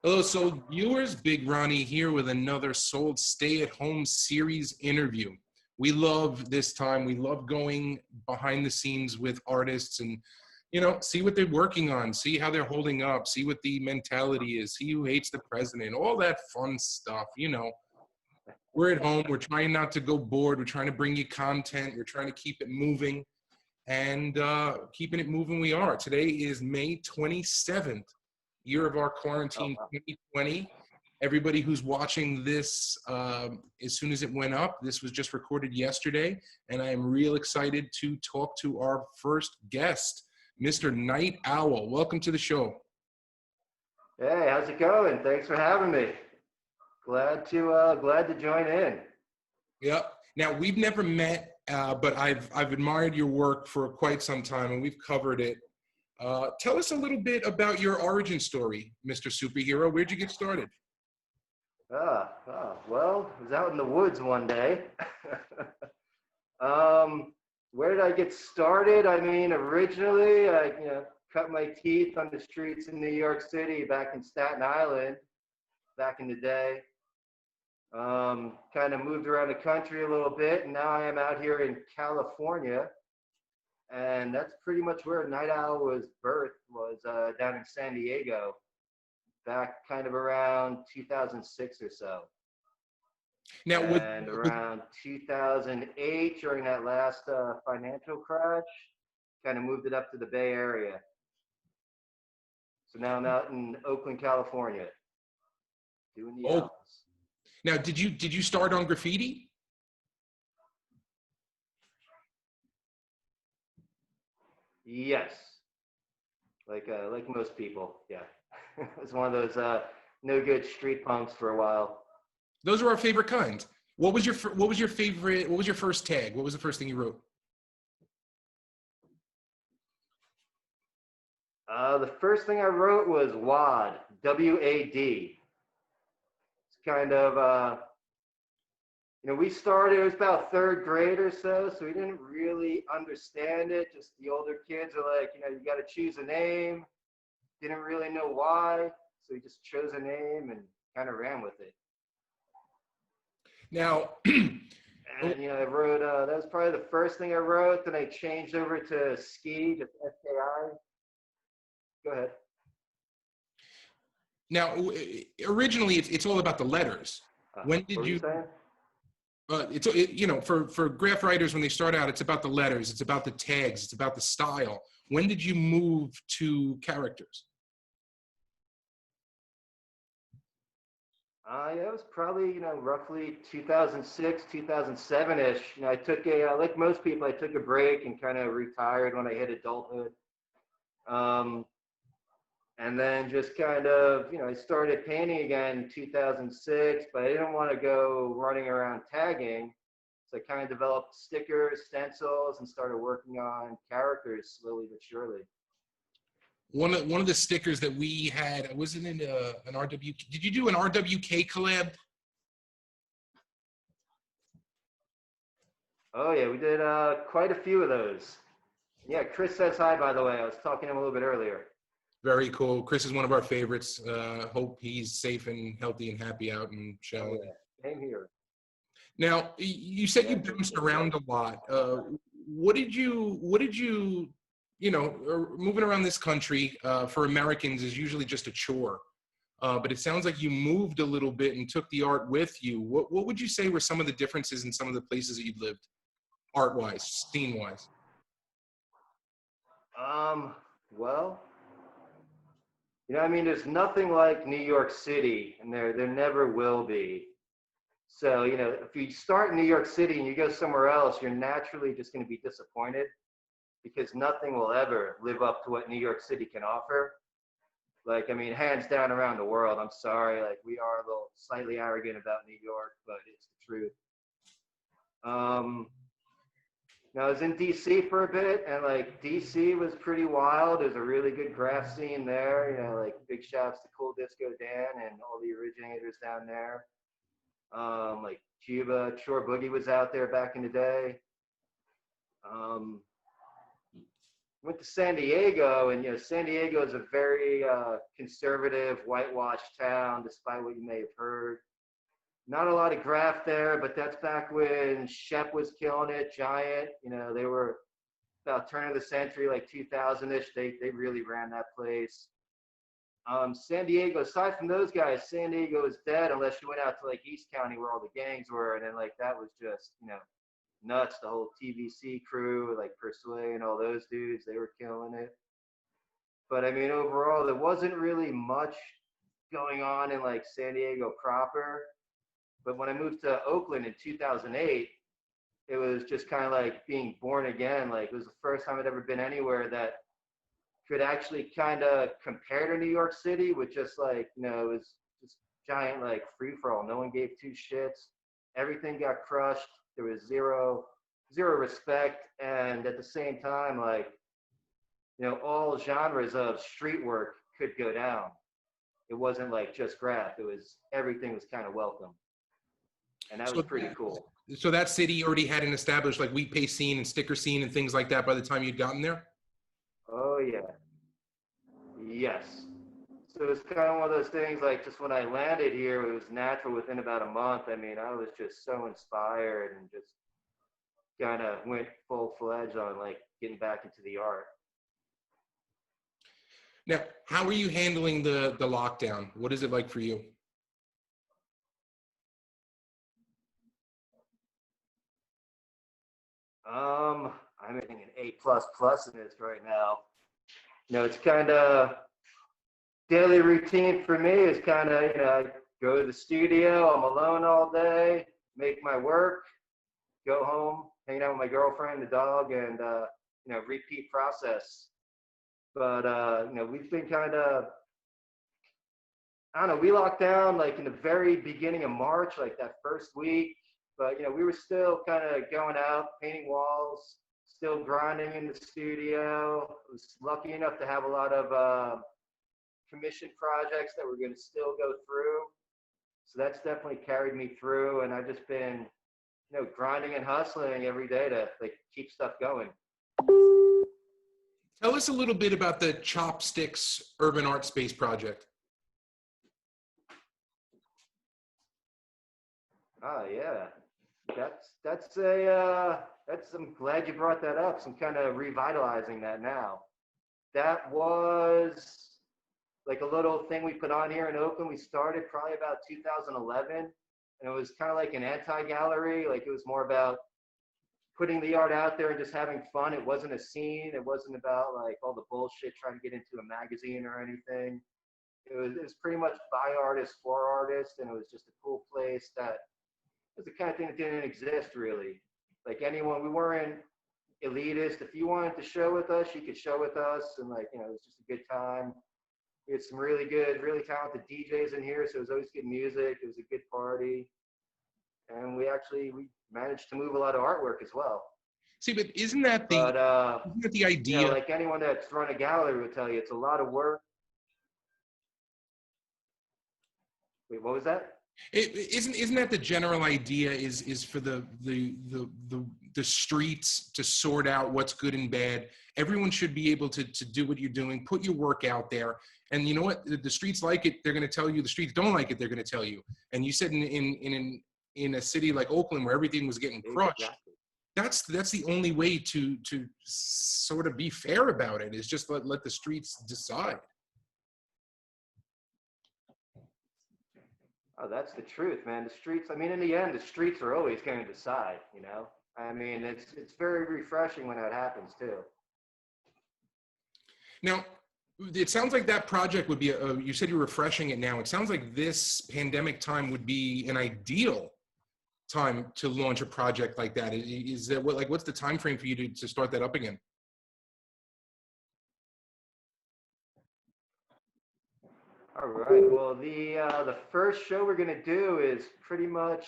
Hello, Soul viewers. Big Ronnie here with another Soul Stay at Home series interview. We love this time. We love going behind the scenes with artists and, see what they're working on, see how they're holding up, see what the mentality is, see who hates the president, all that fun stuff. We're at home. We're trying not to go bored. We're trying to bring you content. We're trying to keep it moving, and keeping it moving we are. Today is May 27th. Year of our quarantine 2020. Everybody who's watching this as soon as it went up, this was just recorded yesterday, and I am real excited to talk to our first guest, Mr. Nite Owl. Welcome to the show. Hey, how's it going? Thanks for having me. Glad to join in. Yep. Now, we've never met, but I've admired your work for quite some time, and we've covered it. Tell us a little bit about your origin story, Mr. Superhero. Where'd you get started? Well, I was out in the woods one day. Where did I get started? I mean, originally, I cut my teeth on the streets in New York City back in Staten Island, back in the day. Kind of moved around the country a little bit, and now I am out here in California. And that's pretty much where Nite Owl was birthed, was down in San Diego, back kind of around 2006 or so. Now, and around 2008, during that last financial crash, kind of moved it up to the Bay Area. So now I'm out in Oakland, California, doing the owls. Now, did you start on graffiti? Yes, like most people, yeah. It was one of those no good street punks for a while. Those are our favorite kind. What was your favorite? What was your first tag? What was the first thing you wrote? The first thing I wrote was WAD, W-A-D. It's kind of we started, it was about third grade or so we didn't really understand it. Just the older kids are like, you got to choose a name. Didn't really know why, so we just chose a name and kind of ran with it. Now, and I wrote, that was probably the first thing I wrote. Then I changed over to Ski, just S-K-I. Go ahead. Now, originally, it's all about the letters. When did you? For graph writers, when they start out, it's about the letters, it's about the tags, it's about the style. When did you move to characters? It was probably, roughly 2006, 2007-ish. I took like most people, I took a break and kind of retired when I hit adulthood. And then just kind of, I started painting again in 2006, but I didn't want to go running around tagging. So I kind of developed stickers, stencils, and started working on characters slowly but surely. One of the stickers that we had, wasn't it an RW? Did you do an RWK collab? Oh yeah, we did quite a few of those. Yeah, Chris says hi, by the way. I was talking to him a little bit earlier. Very cool. Chris is one of our favorites. Hope he's safe and healthy and happy out and showing. Oh, yeah. Same here. Now, you said you bounced around a lot. What did you, moving around this country for Americans is usually just a chore. But it sounds like you moved a little bit and took the art with you. What would you say were some of the differences in some of the places that you've lived, art-wise, scene-wise? Well, there's nothing like New York City, and there never will be. So, if you start in New York City and you go somewhere else, you're naturally just going to be disappointed because nothing will ever live up to what New York City can offer. Hands down around the world, I'm sorry, we are a little slightly arrogant about New York, but it's the truth. I was in DC for a bit, and DC was pretty wild. There's a really good graph scene there. Big shouts to Cool Disco Dan and all the originators down there. Cuba, Shore Boogie was out there back in the day. went to San Diego, and San Diego is a very conservative, whitewashed town, despite what you may have heard. Not a lot of graft there, but that's back when Shep was killing it, Giant. They were about turn of the century, like 2000-ish. They really ran that place. San Diego, aside from those guys, San Diego is dead unless you went out to like East County where all the gangs were, and then like that was just nuts. The whole TVC crew, like Persuade and all those dudes, they were killing it. But I mean, overall, there wasn't really much going on in like San Diego proper. But when I moved to Oakland in 2008, it was just kind of like being born again. Like, it was the first time I'd ever been anywhere that could actually kind of compare to New York City with just like, it was just giant like free for all. No one gave two shits. Everything got crushed. There was zero respect. And at the same time, like, all genres of street work could go down. It wasn't like just graft. Everything was kind of welcome. And that was pretty cool. So that city already had an established like wheat paste scene and sticker scene and things like that by the time you'd gotten there? Oh, yeah. Yes. So it's kind of one of those things, like, just when I landed here, it was natural within about a month. I mean, I was just so inspired and just kind of went full-fledged on, like, getting back into the art. Now, how are you handling the lockdown? What is it like for you? I'm getting an A++ in this right now. It's kind of daily routine for me is kind of, I go to the studio, I'm alone all day, make my work, go home, hang out with my girlfriend, the dog, and, repeat process. But, we've been kind of, I don't know, we locked down like in the very beginning of March, like that first week. But, we were still kind of going out, painting walls, still grinding in the studio. I was lucky enough to have a lot of commission projects that were going to still go through. So that's definitely carried me through. And I've just been, grinding and hustling every day to like keep stuff going. Tell us a little bit about the Chopsticks Urban Art Space project. Oh, yeah. I'm glad you brought that up. So I'm kind of revitalizing that now. That was like a little thing we put on here in Oakland. We started probably about 2011, and it was kind of like an anti-gallery. Like, it was more about putting the art out there and just having fun. It wasn't a scene. It wasn't about like all the bullshit trying to get into a magazine or anything. It was pretty much by artists for artists, and it was just a cool place that was the kind of thing that didn't exist really. Like, anyone, we weren't elitist. If you wanted to show with us, you could show with us, and like, it was just a good time. We had some really good, really talented DJs in here, so it was always good music. It was a good party, and we managed to move a lot of artwork as well. See, but isn't that the idea? Like anyone that's run a gallery will tell you, it's a lot of work. Wait, what was that? Isn't that the general idea? Is for the streets to sort out what's good and bad. Everyone should be able to do what you're doing. Put your work out there, and you know what? The streets like it, they're going to tell you. The streets don't like it, they're going to tell you. And you said in a city like Oakland where everything was getting crushed. Exactly. That's the only way to sort of be fair about it. Is just let the streets decide. Oh, that's the truth, man. The streets, I mean, in the end, the streets are always going to decide, I mean, it's very refreshing when that happens, too. Now, it sounds like that project would be, you said you're refreshing it now. It sounds like this pandemic time would be an ideal time to launch a project like that. Is that what's the time frame for you to start that up again? All right. Well, the first show we're gonna do is pretty much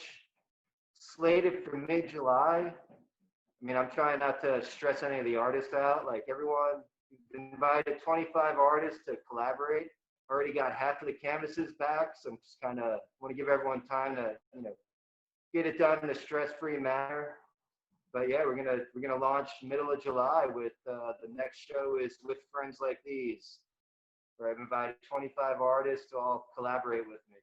slated for mid-July. I mean, I'm trying not to stress any of the artists out. Like, everyone, we've invited 25 artists to collaborate. Already got half of the canvases back, so I'm just kind of want to give everyone time to, get it done in a stress-free manner. but yeah, we're gonna launch middle of July with the next show is With Friends Like These, where I've invited 25 artists to all collaborate with me.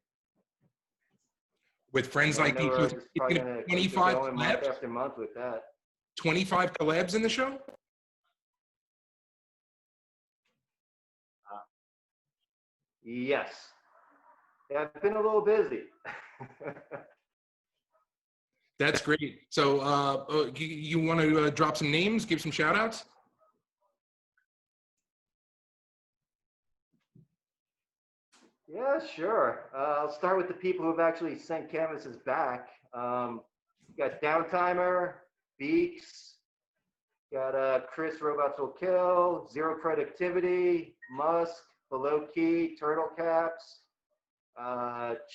With friends And I like know these, we're it's just probably gonna gonna be keep it 25 going month collabs. after month with that. 25 collabs in the show. Yes. Yeah, I've been a little busy. That's great. So you want to drop some names, give some shout outs? Yeah, sure. I'll start with the people who have actually sent canvases back. Got Downtimer, Beaks, got Chris Robots Will Kill, Zero Productivity, Musk, Below Key, Turtle Caps,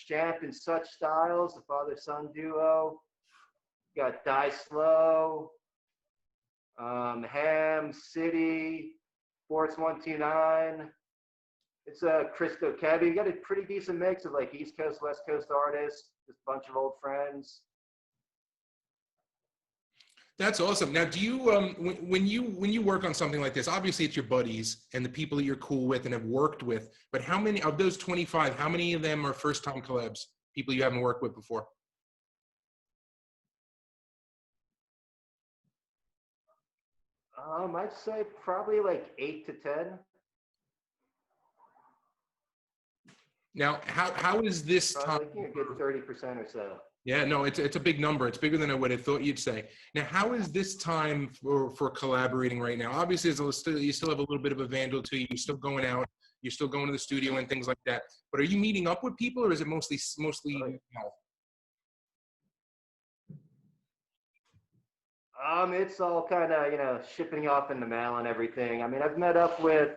Champ and Such Styles, the father-son duo. Got Die Slow, Ham City, Force 129. It's Christo Cabby. You got a pretty decent mix of like East Coast, West Coast artists, just a bunch of old friends. That's awesome. Now, do you when you work on something like this? Obviously, it's your buddies and the people that you're cool with and have worked with. But how many of those 25? How many of them are first-time collabs? People you haven't worked with before? I'd say probably like 8 to 10. Now, how is this time? Probably like a good 30% or so. Yeah, no, it's a big number. It's bigger than I would have thought you'd say. Now, how is this time for collaborating right now? Obviously, you still have a little bit of a vandal to you. You're still going out. You're still going to the studio and things like that. But are you meeting up with people, or is it mostly? It's all kind of shipping off in the mail and everything. I mean, I've met up with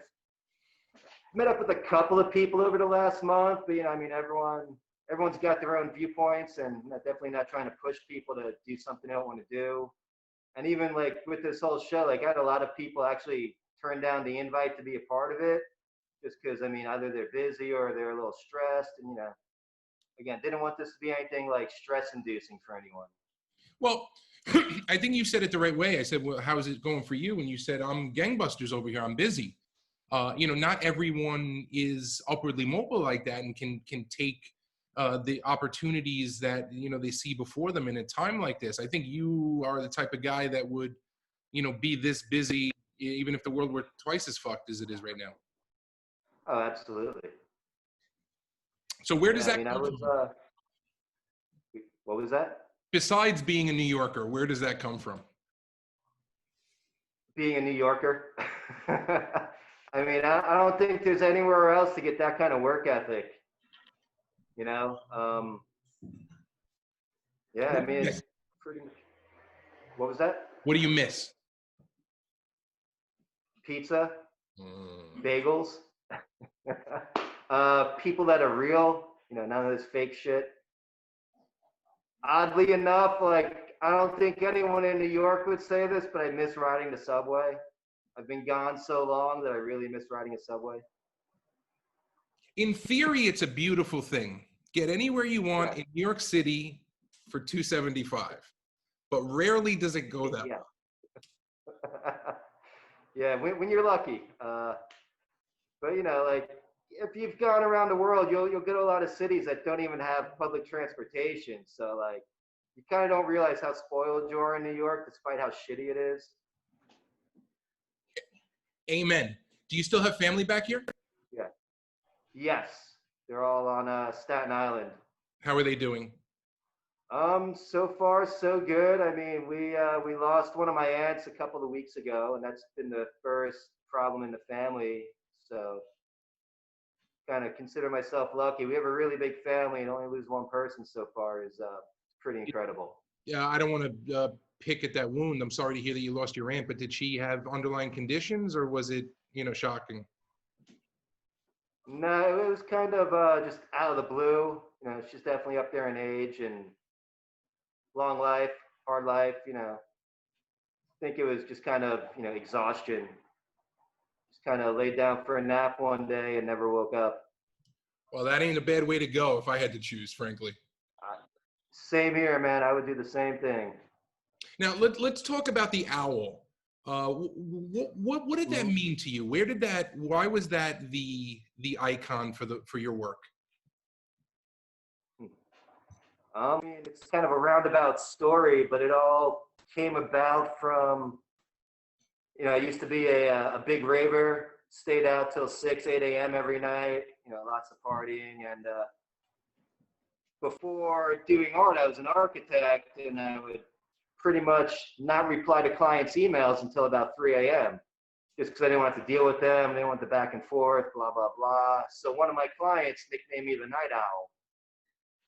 a couple of people over the last month, but I mean, everyone's got their own viewpoints, and definitely not trying to push people to do something they don't want to do. And even like with this whole show, like I had a lot of people actually turn down the invite to be a part of it, just because I mean, either they're busy or they're a little stressed, and again, didn't want this to be anything like stress-inducing for anyone. Well, I think you said it the right way. I said, well, how is it going for you? And you said, I'm gangbusters over here. I'm busy. Not everyone is upwardly mobile like that and can take the opportunities that, they see before them in a time like this. I think you are the type of guy that would, be this busy, even if the world were twice as fucked as it is right now. Oh, absolutely. So where does that I mean, come from? What was that? Besides being a New Yorker, where does that come from? Being a New Yorker. I mean, I don't think there's anywhere else to get that kind of work ethic. Yeah, I mean, it's pretty much. What was that? What do you miss? Pizza, bagels, people that are real, none of this fake shit. Oddly enough, like, I don't think anyone in New York would say this, but I miss riding the subway. I've been gone so long that I really miss riding a subway. In theory, it's a beautiful thing. Get anywhere you want in New York City for $2.75, but rarely does it go that way. Yeah, when you're lucky. But like, if you've gone around the world, you'll go to a lot of cities that don't even have public transportation. So like, you kind of don't realize how spoiled you are in New York, despite how shitty it is. Amen. Do you still have family back here? Yeah. Yes, they're all on Staten Island. How are they doing? So far so good. I mean, we lost one of my aunts a couple of weeks ago, and that's been the first problem in the family. So kind of consider myself lucky. We have a really big family, and only lose one person so far is pretty incredible. Yeah, I don't want to pick at that wound. I'm sorry to hear that you lost your aunt, but did she have underlying conditions, or was it, shocking? No, it was kind of just out of the blue. She's definitely up there in age and long life, hard life. I think it was just kind of, exhaustion. Just kind of laid down for a nap one day and never woke up. Well, that ain't a bad way to go if I had to choose, frankly. Same here, man. I would do the same thing. Now let's talk about the owl. What did that mean to you? Where did that? Why was that the icon for your work? I mean, it's kind of a roundabout story, but it all came about from, I used to be a big raver, stayed out till 6, 8 a.m. every night, lots of partying. And before doing art, I was an architect, and I would pretty much not reply to clients' emails until about 3 a.m. just because I didn't want to deal with them. They didn't want the back and forth, blah, blah, blah. So one of my clients nicknamed me the Nite Owl.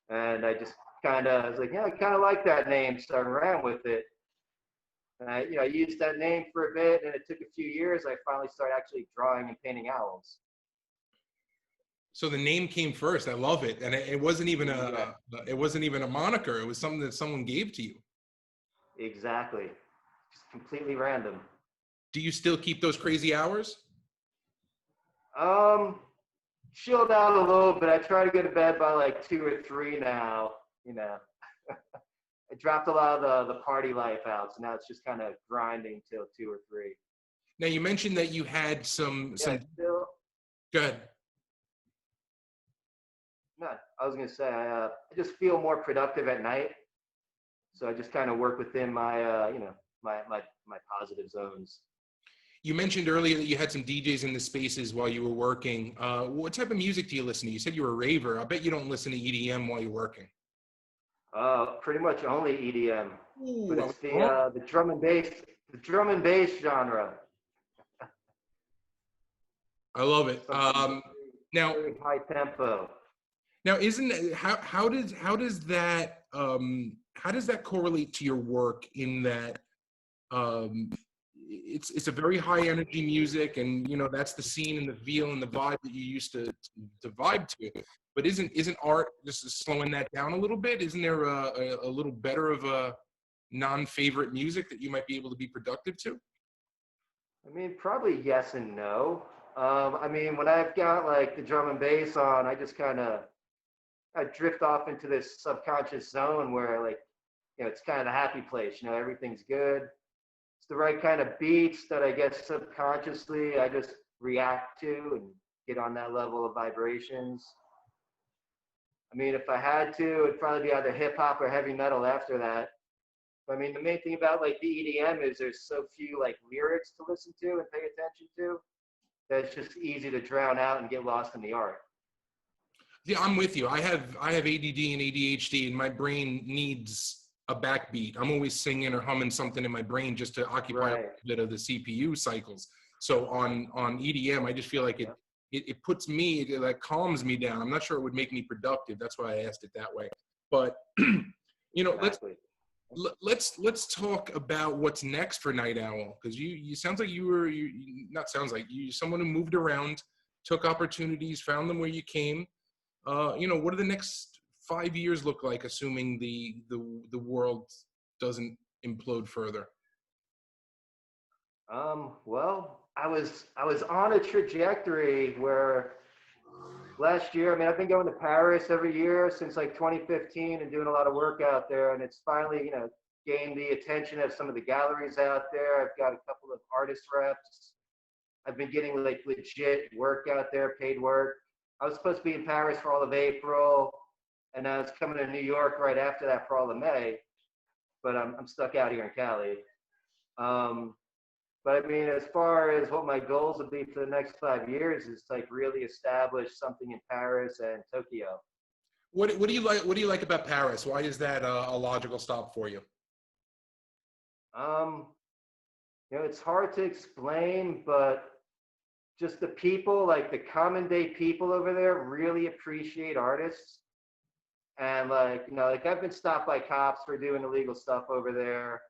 And I just I was like, yeah, I kind of like that name, started around with it. And I used that name for a bit, and it took a few years. I finally started actually drawing and painting owls. So the name came first. I love it, and it wasn't even a moniker. It was something that someone gave to you. Exactly, just completely random. Do you still keep those crazy hours? Chilled out a little bit. I try to go to bed by like 2 or 3 now. I dropped a lot of the party life out, so now it's just kind of grinding till 2 or 3. Now you mentioned that you had some. Still. Go ahead. No, I was gonna say I just feel more productive at night, so I just kind of work within my my positive zones. You mentioned earlier that you had some DJs in the spaces while you were working. What type of music do you listen to? You said you were a raver. I bet you don't listen to EDM while you're working. Pretty much only EDM, Ooh, but it's the drum and bass genre. I love it. Now, very high tempo. Now, isn't how does that correlate to your work in that it's a very high energy music, and that's the scene and the feel and the vibe that you used to vibe to. But isn't art just slowing that down a little bit? Isn't there a little better of a non-favorite music that you might be able to be productive to? I mean, probably yes and no. I mean, when I've got like the drum and bass on, I just I drift off into this subconscious zone where like, it's kind of the happy place, everything's good. It's the right kind of beats that I guess subconsciously I just react to and get on that level of vibrations. I mean, if I had to, it'd probably be either hip hop or heavy metal after that. But I mean, the main thing about like the EDM is there's so few like lyrics to listen to and pay attention to that it's just easy to drown out and get lost in the art. Yeah, I'm with you. I have ADD and ADHD, and my brain needs a backbeat. I'm always singing or humming something in my brain just to occupy a bit of the CPU cycles. So on EDM, I just feel like it puts me, it like calms me down. I'm not sure it would make me productive. That's why I asked it that way. But Exactly. let's talk about what's next for Nite Owl, because you sounds like you're someone who moved around, took opportunities, found them where you came. What do the next 5 years look like, assuming the world doesn't implode further? Well, I was on a trajectory where last year, I mean, I've been going to Paris every year since like 2015 and doing a lot of work out there, and it's finally, gained the attention of some of the galleries out there. I've got a couple of artist reps. I've been getting like legit work out there, paid work. I was supposed to be in Paris for all of April, and I was coming to New York right after that for all of May, but I'm stuck out here in Cali. But I mean, as far as what my goals would be for the next 5 years is like really establish something in Paris and Tokyo. What do you like? What do you like about Paris? Why is that a logical stop for you? It's hard to explain, but just the people, like the common day people over there really appreciate artists. And like, I've been stopped by cops for doing illegal stuff over there.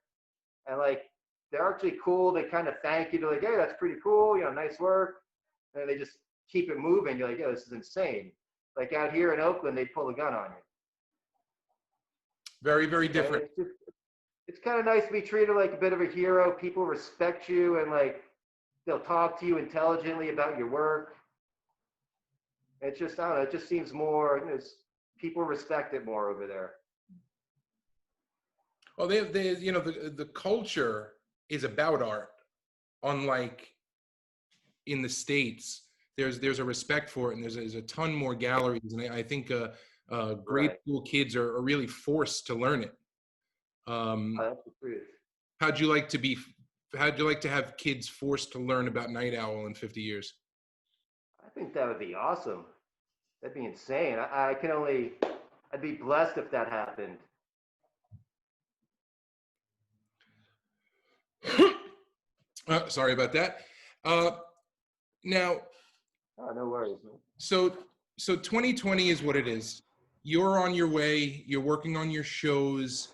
And like, they're actually cool. They kind of thank you. They're like, hey, that's pretty cool. Nice work. And they just keep it moving. You're like, yeah, this is insane. Like out here in Oakland, they pull a gun on you. Very, very different. It's kind of nice to be treated like a bit of a hero. People respect you, and like they'll talk to you intelligently about your work. It's just, I don't know, it just seems more, people respect it more over there. Well, they you know, the culture is about art, unlike in the States. There's a respect for it, and there's a ton more galleries, and I think grade Right. school kids are really forced to learn it. Oh, that's the truth. How'd you like to be? How'd you like to have kids forced to learn about Night Owl in 50 years? I think that would be awesome. That'd be insane. I'd be blessed if that happened. Sorry about that. Uh, now, Oh, no worries, man. so 2020 is what it is. You're on your way. You're working on your shows.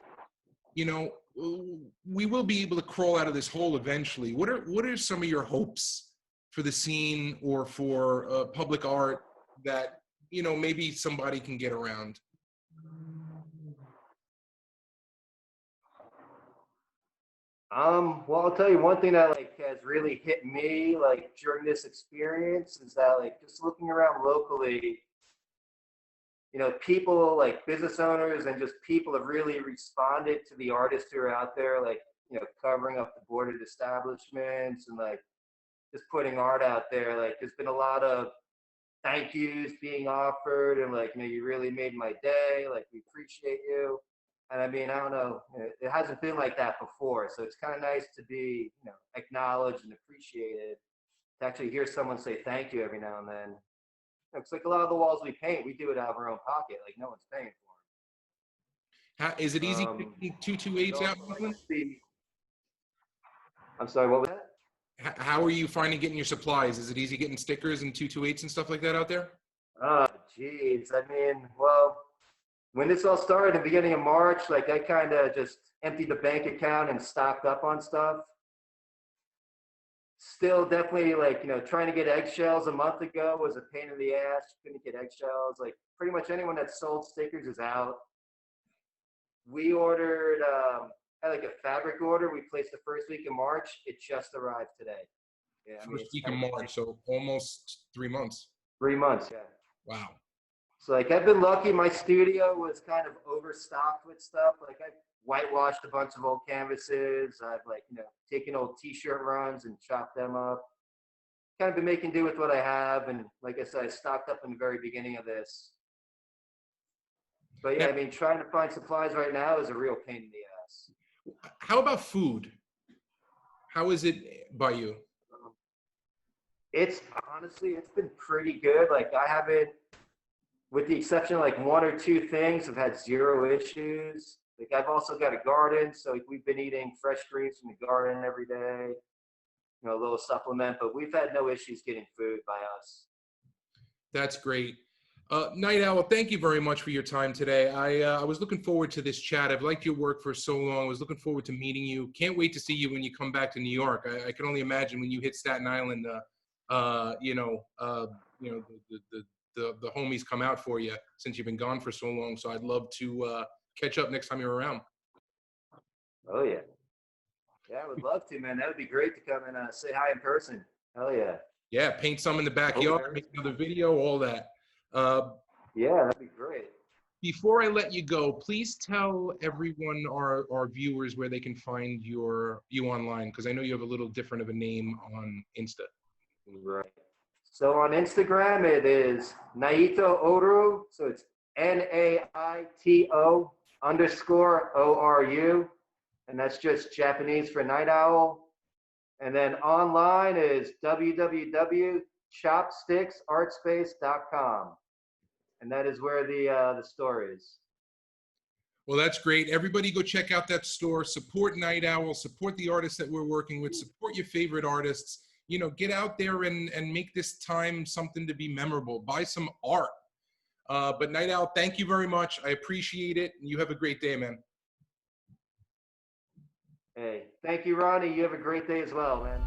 You know, we will be able to crawl out of this hole eventually. What are some of your hopes for the scene or for public art that, you know, maybe somebody can get around? Well, I'll tell you one thing that like has really hit me like during this experience is that like just looking around locally, people like business owners and just people have really responded to the artists who are out there, like, covering up the boarded establishments and like just putting art out there. Like, there's been a lot of thank yous being offered and like, you really made my day. Like, we appreciate you. And I mean, I don't know, it hasn't been like that before. So it's kind of nice to be, acknowledged and appreciated, to actually hear someone say thank you every now and then. It's like a lot of the walls we paint, we do it out of our own pocket. Like, no one's paying Is it for easy them. getting But 228s out, also, like, Brooklyn? I'm sorry, what was that? How are you finding getting your supplies? Is it easy getting stickers and 228s and stuff like that out there? Oh, geez. I mean, well, when this all started in the beginning of March, like I kind of just emptied the bank account and stocked up on stuff. Still definitely like, trying to get eggshells a month ago was a pain in the ass. Couldn't get eggshells. Like pretty much anyone that sold stickers is out. We ordered, had like a fabric order. We placed the first week of March. It just arrived today. Yeah, I mean, First it's week of kind of March, so almost 3 months. 3 months. Yeah. Wow. So like I've been lucky. My studio was kind of overstocked with stuff. Like I whitewashed a bunch of old canvases. I've like, taken old t-shirt runs and chopped them up. Kind of been making do with what I have. And like I said, I stocked up in the very beginning of this. But yeah, Now, I mean, trying to find supplies right now is a real pain in the ass. how about food? How is it by you? It's honestly, it's been pretty good. Like I haven't, with the exception of like one or two things, I've had zero issues. Like I've also got a garden, so like, we've been eating fresh greens from the garden every day. A little supplement, but we've had no issues getting food by us. That's great. Night Owl, thank you very much for your time today. I was looking forward to this chat. I've liked your work for so long. I was looking forward to meeting you. Can't wait to see you when you come back to New York. I can only imagine when you hit Staten Island, the homies come out for you since you've been gone for so long. So I'd love to catch up next time you're around. Oh yeah. Yeah, I would love to, man. That would be great to come and say hi in person. Hell yeah. Yeah, paint some in the backyard, make another video, all that. Yeah, that'd be great. Before I let you go, please tell everyone, our viewers, where they can find you online, because I know you have a little different of a name on Insta. Right. So on Instagram, it is Naito Oru. So it's NAITO_ORU. And that's just Japanese for Night Owl. And then online is www.chopsticksartspace.com. And that is where the store is. Well, that's great. Everybody go check out that store. Support Night Owl. Support the artists that we're working with. Support your favorite artists. Get out there and make this time something to be memorable. Buy some art. But Night Owl, thank you very much. I appreciate it. And you have a great day, man. Hey, thank you, Ronnie. You have a great day as well, man.